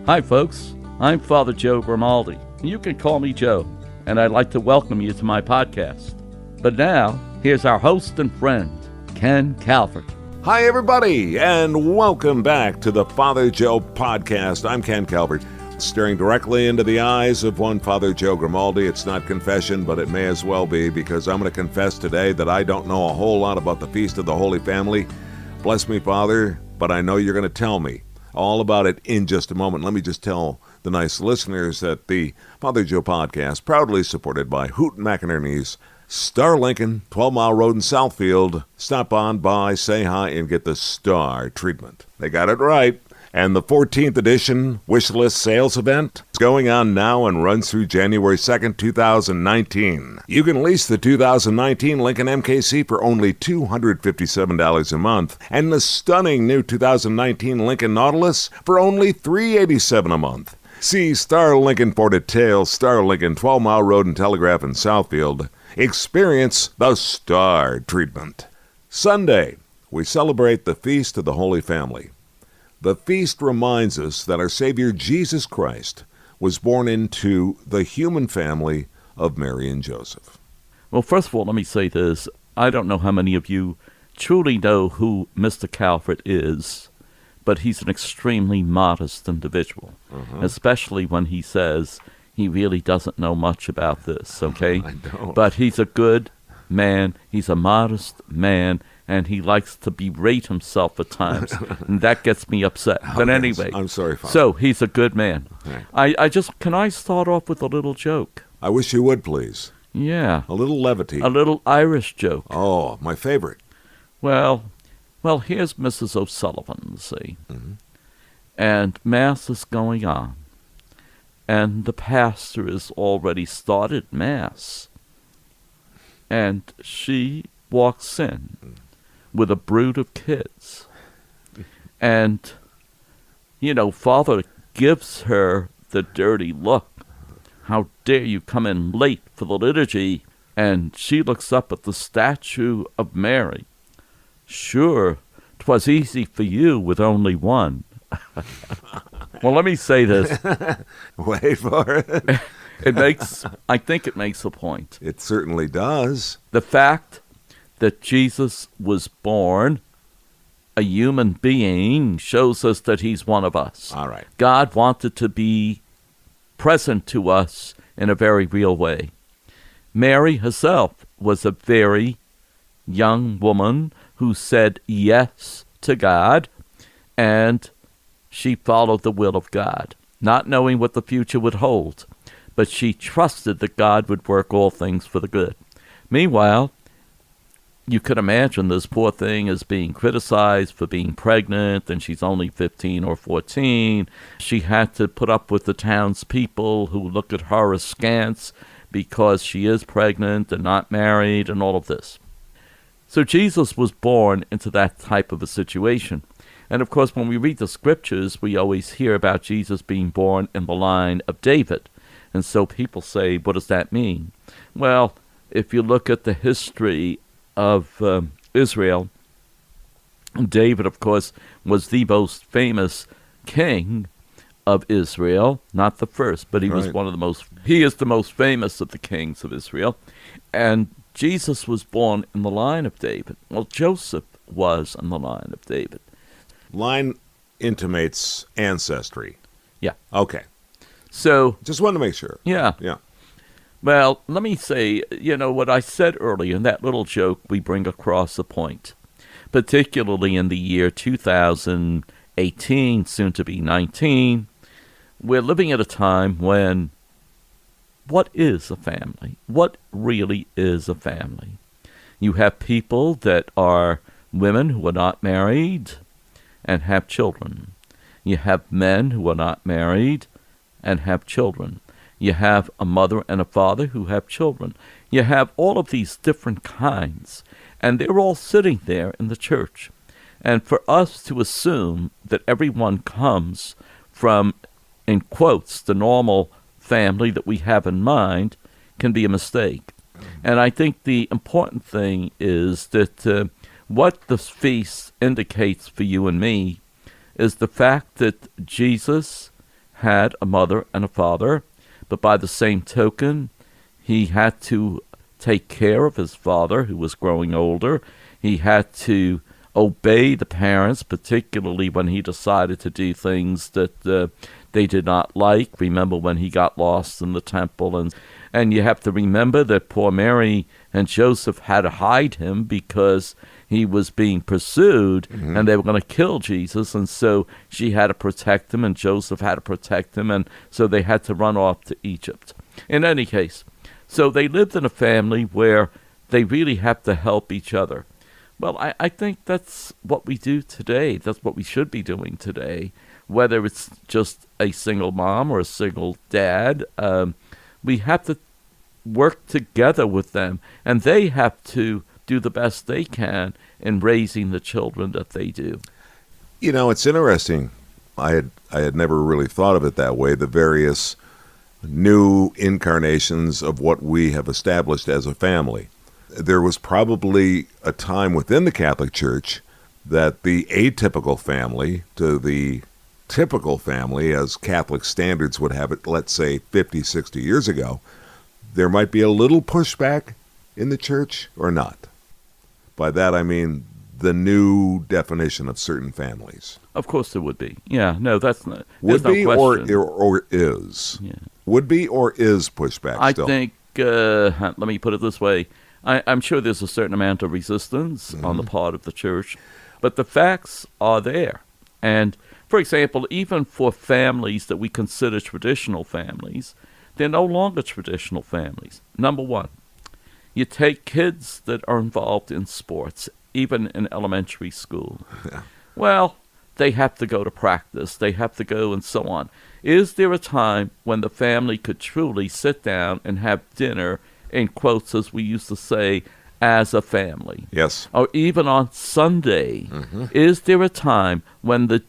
Hi folks, I'm Father Joe Grimaldi. You can call me Joe, and I'd like to welcome you to my podcast. But now, here's our host and friend, Ken Calvert. Hi everybody, and welcome back to the Father Joe podcast. I'm Ken Calvert, staring directly into the eyes of one Father Joe Grimaldi. It's not confession, but it may as well be, because I'm going to confess today that I don't know a whole lot about the Feast of the Holy Family. Bless me, Father, but I know you're going to tell me all about it in just a moment. Let me just tell the nice listeners that the Father Joe podcast, proudly supported by Hoot McInerney's Star Lincoln, 12 Mile Road in Southfield. Stop on by, say hi, and get the Star treatment. They got it right. And the 14th edition wish list sales event is going on now and runs through January 2nd, 2019. You can lease the 2019 Lincoln MKC for only $257 a month, and the stunning new 2019 Lincoln Nautilus for only $387 a month. See Star Lincoln for details. Star Lincoln, 12 Mile Road and Telegraph in Southfield. Experience the Star treatment. Sunday, we celebrate the Feast of the Holy Family. The feast reminds us that our Savior Jesus Christ was born into the human family of Mary and Joseph. Well, first of all, let me say this. I don't know how many of you truly know who Mr. Calvert is, but he's an extremely modest individual, especially when he says he really doesn't know much about this, okay? I don't. But he's a good man, he's a modest man, and he likes to berate himself at times, and that gets me upset. But anyway, I'm sorry, Father. So he's a good man. Okay. Can I start off with a little joke? I wish you would, please. Yeah. A little levity. A little Irish joke. Oh, my favorite. Well, here's Mrs. O'Sullivan, see, and Mass is going on, and the pastor has already started Mass, and she walks in with a brood of kids, and, Father gives her the dirty look. How dare you come in late for the liturgy? And she looks up at the statue of Mary. Sure, 'twas easy for you with only one. Well, let me say this. Wait for it. I think it makes a point. It certainly does. The fact that Jesus was born a human being shows us that he's one of us. All right. God wanted to be present to us in a very real way. Mary herself was a very young woman who said yes to God, and she followed the will of God, not knowing what the future would hold, but she trusted that God would work all things for the good. Meanwhile, you could imagine this poor thing is being criticized for being pregnant, and she's only 15 or 14. She had to put up with the townspeople who look at her askance because she is pregnant and not married and all of this. So Jesus was born into that type of a situation. And of course, when we read the scriptures, we always hear about Jesus being born in the line of David. And so people say, what does that mean? Well, if you look at the history of Israel, David, of course, was the most famous king of Israel, not the first, but he was he is the most famous of the kings of Israel. And Jesus was born in the line of David. Well, Joseph was in the line of David. Line intimates ancestry. Yeah. Okay. So Just wanted to make sure. Yeah. Yeah. Well, let me say, what I said earlier in that little joke, we bring across a point, particularly in the year 2018, soon to be 19. We're living at a time when, what is a family? What really is a family? You have people that are women who are not married and have children. You have men who are not married and have children. You have a mother and a father who have children. You have all of these different kinds, and they're all sitting there in the church. And for us to assume that everyone comes from, in quotes, the normal family that we have in mind can be a mistake. And I think the important thing is that what the feast indicates for you and me is the fact that Jesus had a mother and a father, but by the same token, he had to take care of his father, who was growing older. He had to obey the parents, particularly when he decided to do things that they did not like. Remember when he got lost in the temple, and you have to remember that poor Mary and Joseph had to hide him because he was being pursued, and they were going to kill Jesus, and so she had to protect him, and Joseph had to protect him, and so they had to run off to Egypt. In any case, so they lived in a family where they really have to help each other. Well, I think that's what we do today. That's what we should be doing today, whether it's just a single mom or a single dad. We have to work together with them, and they have to do the best they can in raising the children that they do. You know, it's interesting. I had never really thought of it that way. The various new incarnations of what we have established as a family. There was probably a time within the Catholic Church that the atypical family to the typical family, as Catholic standards would have it, let's say 50, 60 years ago, there might be a little pushback in the church or not. By that I mean the new definition of certain families. Of course there would be. Yeah, no, that's not. Would be no question. or is. Yeah. Would be or is pushback still? I think, let me put it this way. I'm sure there's a certain amount of resistance on the part of the church, but the facts are there. And, for example, even for families that we consider traditional families, they're no longer traditional families. Number one, you take kids that are involved in sports, even in elementary school. Yeah. Well, they have to go to practice. They have to go and so on. Is there a time when the family could truly sit down and have dinner, in quotes, as we used to say, as a family? Yes. Or even on Sunday, is there a time when the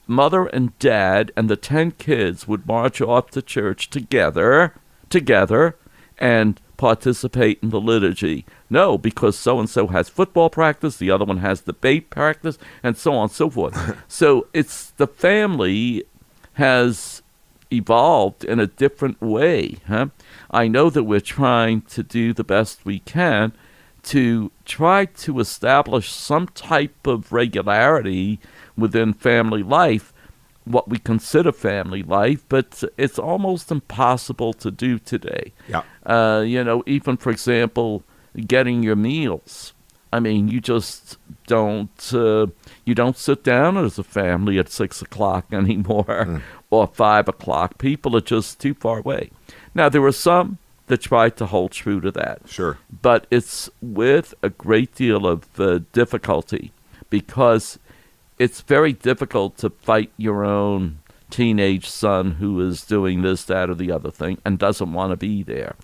mother and dad and the 10 kids would march off to church together, and participate in the liturgy? No, because so-and-so has football practice, the other one has debate practice, and so on and so forth. So it's the family has evolved in a different way. I know that we're trying to do the best we can to try to establish some type of regularity within family life, what we consider family life, but it's almost impossible to do today. Yeah. Even, for example, getting your meals. I mean, you just don't sit down as a family at 6 o'clock anymore or 5 o'clock. People are just too far away. Now, there are some that try to hold true to that. Sure. But it's with a great deal of difficulty, because it's very difficult to fight your own teenage son who is doing this, that, or the other thing and doesn't want to be there.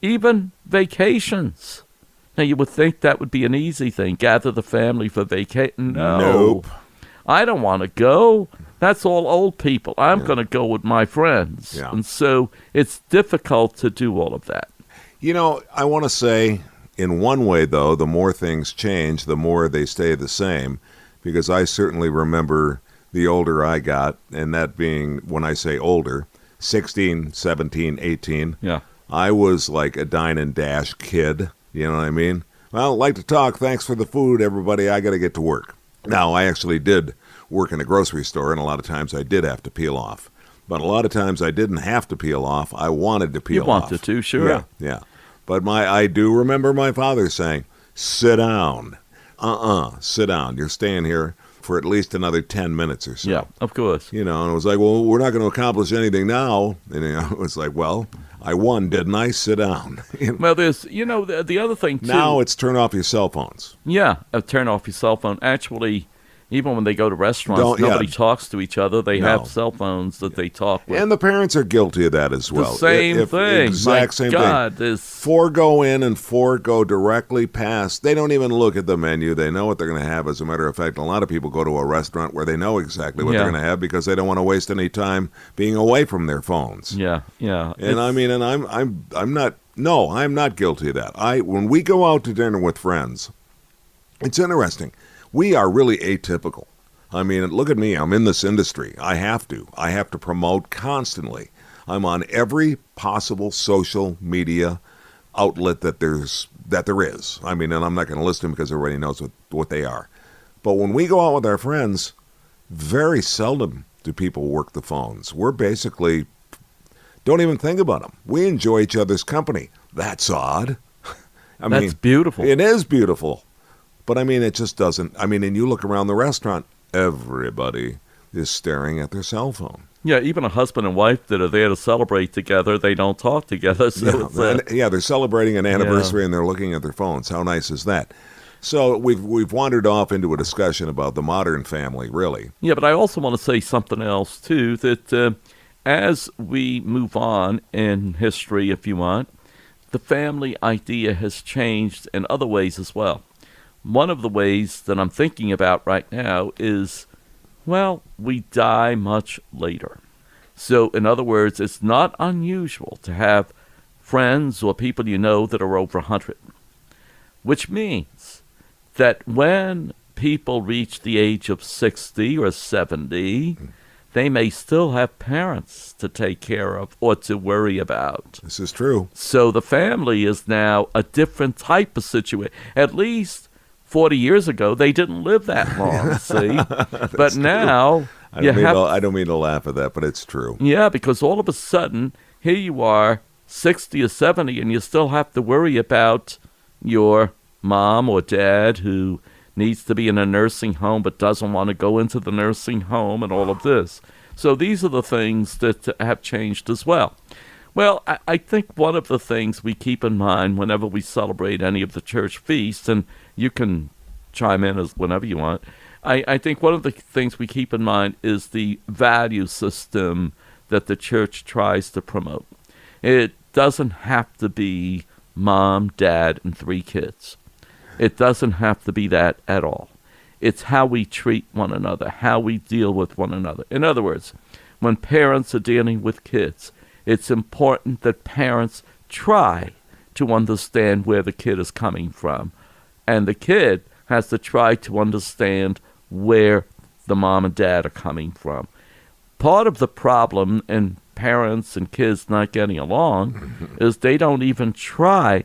Even vacations. Now, you would think that would be an easy thing. Gather the family for vacation. No. Nope. I don't want to go. That's all old people. I'm going to go with my friends. Yeah. And so it's difficult to do all of that. You know, I want to say, in one way, though, the more things change, the more they stay the same, because I certainly remember the older I got, and that being, when I say older, 16, 17, 18. Yeah. I was like a dine and dash kid. You know what I mean? Well, like to talk. Thanks for the food, everybody. I got to get to work. Now, I actually did work in a grocery store, and a lot of times I did have to peel off. But a lot of times I didn't have to peel off. I wanted to peel off. You wanted to, sure. Yeah, yeah. But I do remember my father saying, sit down. Sit down. You're staying here for at least another 10 minutes or so. Yeah, of course. You know, and it was like, well, we're not going to accomplish anything now. And it was like, well, I won, didn't I? Sit down. Well, there's, the other thing, too. Now it's turn off your cell phones. Yeah, turn off your cell phone. Actually, even when they go to restaurants, nobody talks to each other. They have cell phones that they talk with. And the parents are guilty of that as well. The same thing. Exact same God, thing. Four go in and four go directly past. They don't even look at the menu. They know what they're going to have. As a matter of fact, a lot of people go to a restaurant where they know exactly what they're going to have because they don't want to waste any time being away from their phones. Yeah, yeah. And I'm not guilty of that. When we go out to dinner with friends, it's interesting. We are really atypical. I mean, look at me. I'm in this industry. I have to promote constantly. I'm on every possible social media outlet that there is. I mean, and I'm not going to list them because everybody knows what they are. But when we go out with our friends, very seldom do people work the phones. We're basically don't even think about them. We enjoy each other's company. That's odd. That's beautiful. It is beautiful. But I mean, it just doesn't. I mean, and you look around the restaurant, everybody is staring at their cell phone. Yeah, even a husband and wife that are there to celebrate together, they don't talk together. So they're celebrating an anniversary and they're looking at their phones. How nice is that? So we've wandered off into a discussion about the modern family, really. Yeah, but I also want to say something else, too, that as we move on in history, if you want, the family idea has changed in other ways as well. One of the ways that I'm thinking about right now is, well, we die much later. So, in other words, it's not unusual to have friends or people you know that are over 100, which means that when people reach the age of 60 or 70, they may still have parents to take care of or to worry about. This is true. So the family is now a different type of situation. At least 40 years ago, they didn't live that long, see? But now... I don't mean to laugh at that, but it's true. Yeah, because all of a sudden, here you are, 60 or 70, and you still have to worry about your mom or dad who needs to be in a nursing home but doesn't want to go into the nursing home and all of this. So these are the things that have changed as well. Well, I think one of the things we keep in mind whenever we celebrate any of the church feasts, and you can chime in as whenever you want, I think one of the things we keep in mind is the value system that the church tries to promote. It doesn't have to be mom, dad, and 3 kids. It doesn't have to be that at all. It's how we treat one another, how we deal with one another. In other words, when parents are dealing with kids, it's important that parents try to understand where the kid is coming from. And the kid has to try to understand where the mom and dad are coming from. Part of the problem in parents and kids not getting along is they don't even try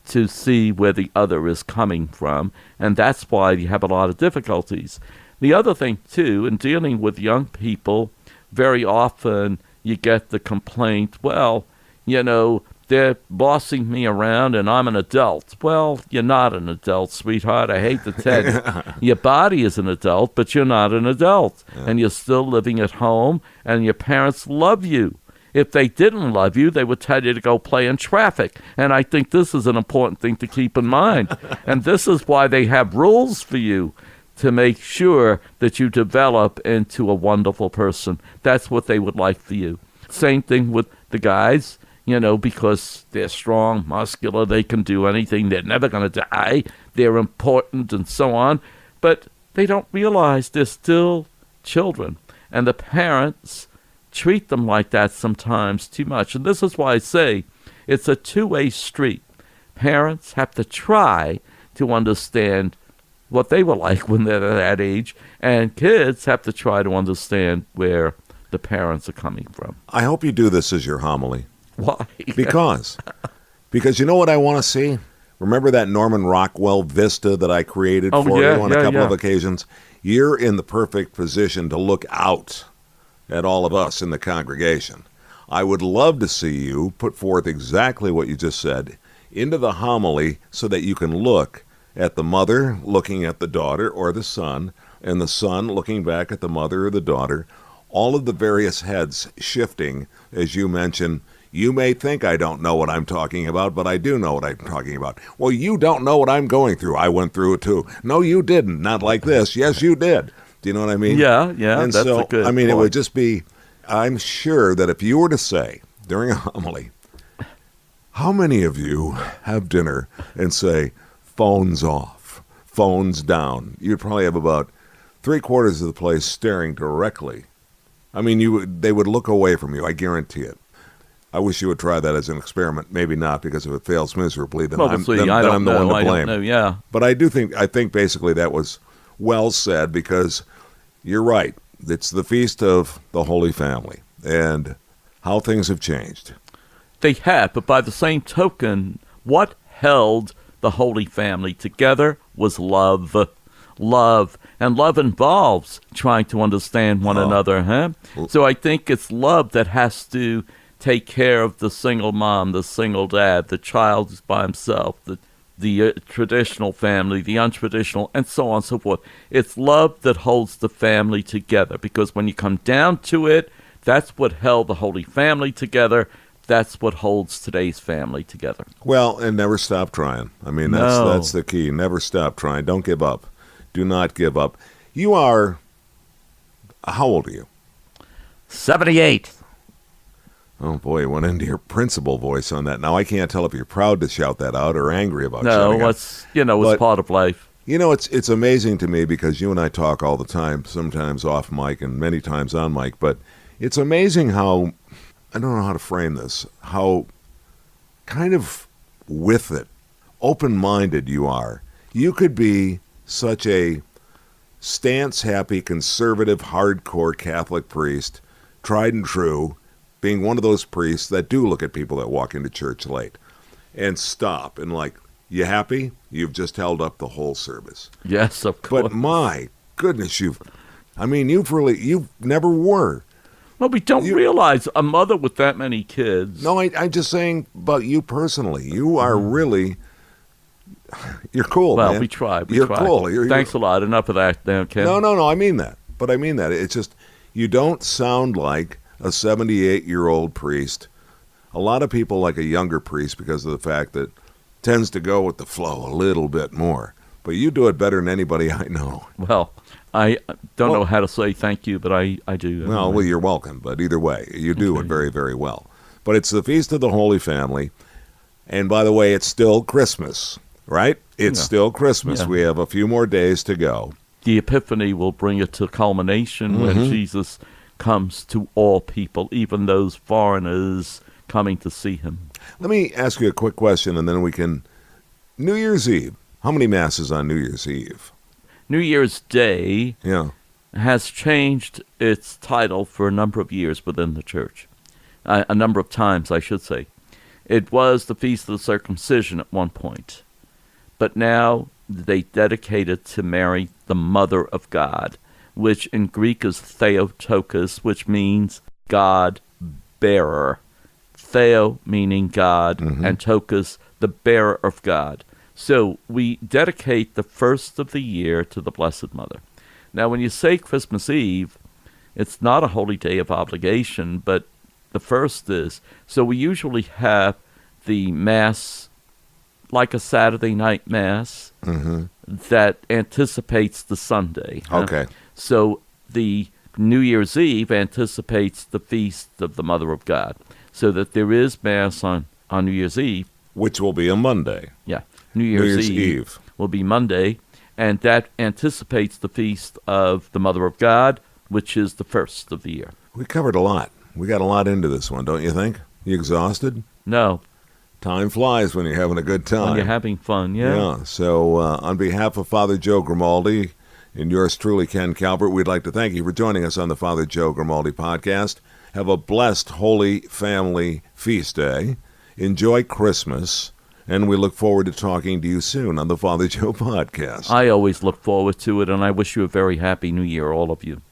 to see where the other is coming from, and that's why you have a lot of difficulties. The other thing, too, in dealing with young people, very often you get the complaint, well, you know, they're bossing me around and I'm an adult. Well, you're not an adult, sweetheart. I hate to tell you. Your body is an adult, but you're not an adult. Yeah. And you're still living at home, and your parents love you. If they didn't love you, they would tell you to go play in traffic. And I think this is an important thing to keep in mind. And this is why they have rules for you, to make sure that you develop into a wonderful person. That's what they would like for you. Same thing with the guys, you know, because they're strong, muscular, they can do anything, they're never going to die, they're important and so on. But they don't realize they're still children. And the parents treat them like that sometimes too much. And this is why I say it's a two-way street. Parents have to try to understand what they were like when they're that age, and kids have to try to understand where the parents are coming from. I hope you do this as your homily. Why? Because you know what I want to see? Remember that Norman Rockwell vista that I created for you on a couple of occasions? You're in the perfect position to look out at all of us in the congregation. I would love to see you put forth exactly what you just said into the homily so that you can look at the mother looking at the daughter or the son, and the son looking back at the mother or the daughter, all of the various heads shifting, as you mentioned. You may think I don't know what I'm talking about, but I do know what I'm talking about. Well, you don't know what I'm going through. I went through it too. No, you didn't. Not like this. Yes, you did. Do you know what I mean? Yeah, and that's so, a good point. It would just be, I'm sure that if you were to say during a homily, how many of you have dinner and say, phones off, phones down? You'd probably have about 3/4 of the place staring directly. I mean, they would look away from you. I guarantee it. I wish you would try that as an experiment. Maybe not, because if it fails miserably, then I'm the one to blame. Yeah. But I think basically that was well said, because You're right. It's the Feast of the Holy Family, and how things have changed. They have, but by the same token, what held the Holy Family together was love. Love. And love involves trying to understand one another, huh? So I think it's love that has to take care of the single mom, the single dad, the child who's by himself, the traditional family, the untraditional, and so on and so forth. It's love that holds the family together, because when you come down to it, that's what held the Holy Family together. That's what holds today's family together. Well, and never stop trying. I mean, that's the key. Never stop trying. Don't give up. Do not give up. You are, how old are you? 78. Oh, boy, you went into your principal voice on that. Now, I can't tell if you're proud to shout that out or angry about shouting No, it's part of life. You know, it's amazing to me, because you and I talk all the time, sometimes off mic and many times on mic, but it's amazing how, I don't know how to frame this, how kind of with it, open-minded you are. You could be such a stance-happy, conservative, hardcore Catholic priest, tried and true, being one of those priests that do look at people that walk into church late and stop and like, you happy? You've just held up the whole service. Yes, of course. But my goodness, you never were. Well, we don't realize a mother with that many kids. No, I'm just saying about you personally. You are really, you're cool, well, man. we try. You're cool. Thanks a lot. Enough of that now, Ken. No, I mean that. But I mean that. It's just, you don't sound like a 78-year-old priest. A lot of people like a younger priest because of the fact that tends to go with the flow a little bit more. But you do it better than anybody I know. Well, I don't know how to say thank you, but I do. Well, you're welcome. But either way, you do it very, very well. But it's the Feast of the Holy Family. And by the way, it's still Christmas, right? It's still Christmas. Yeah. We have a few more days to go. The Epiphany will bring it to culmination when Jesus comes to all people, even those foreigners coming to see him. Let me ask you a quick question, and then we can... New Year's Eve. How many Masses on New Year's Eve? New Year's Day has changed its title for a number of years within the church. A number of times, I should say. It was the Feast of the Circumcision at one point. But now they dedicate it to Mary, the Mother of God, which in Greek is Theotokos, which means God-bearer. Theo meaning God, and Tokos, the bearer of God. So we dedicate the first of the year to the Blessed Mother. Now, when you say Christmas Eve, it's not a holy day of obligation, but the first is. So we usually have the Mass, like a Saturday night Mass, that anticipates the Sunday. Okay. So the New Year's Eve anticipates the Feast of the Mother of God, so that there is Mass on New Year's Eve. Which will be a Monday. Yeah. New Year's Eve will be Monday, and that anticipates the Feast of the Mother of God, which is the first of the year. We covered a lot. We got a lot into this one, don't you think? You exhausted? No. Time flies when you're having a good time. When you're having fun, yeah. Yeah. So on behalf of Father Joe Grimaldi and yours truly, Ken Calvert, we'd like to thank you for joining us on the Father Joe Grimaldi podcast. Have a blessed Holy Family Feast Day. Enjoy Christmas. And we look forward to talking to you soon on the Father Joe podcast. I always look forward to it, and I wish you a very happy New Year, all of you.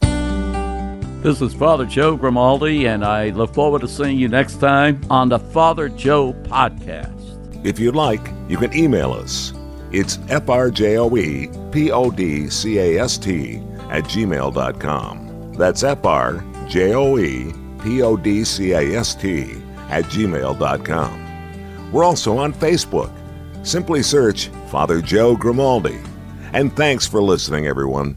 This is Father Joe Grimaldi, and I look forward to seeing you next time on the Father Joe podcast. If you'd like, you can email us. It's frjoepodcast@gmail.com. That's frjoepodcast@gmail.com. We're also on Facebook. Simply search Father Joe Grimaldi. And thanks for listening, everyone.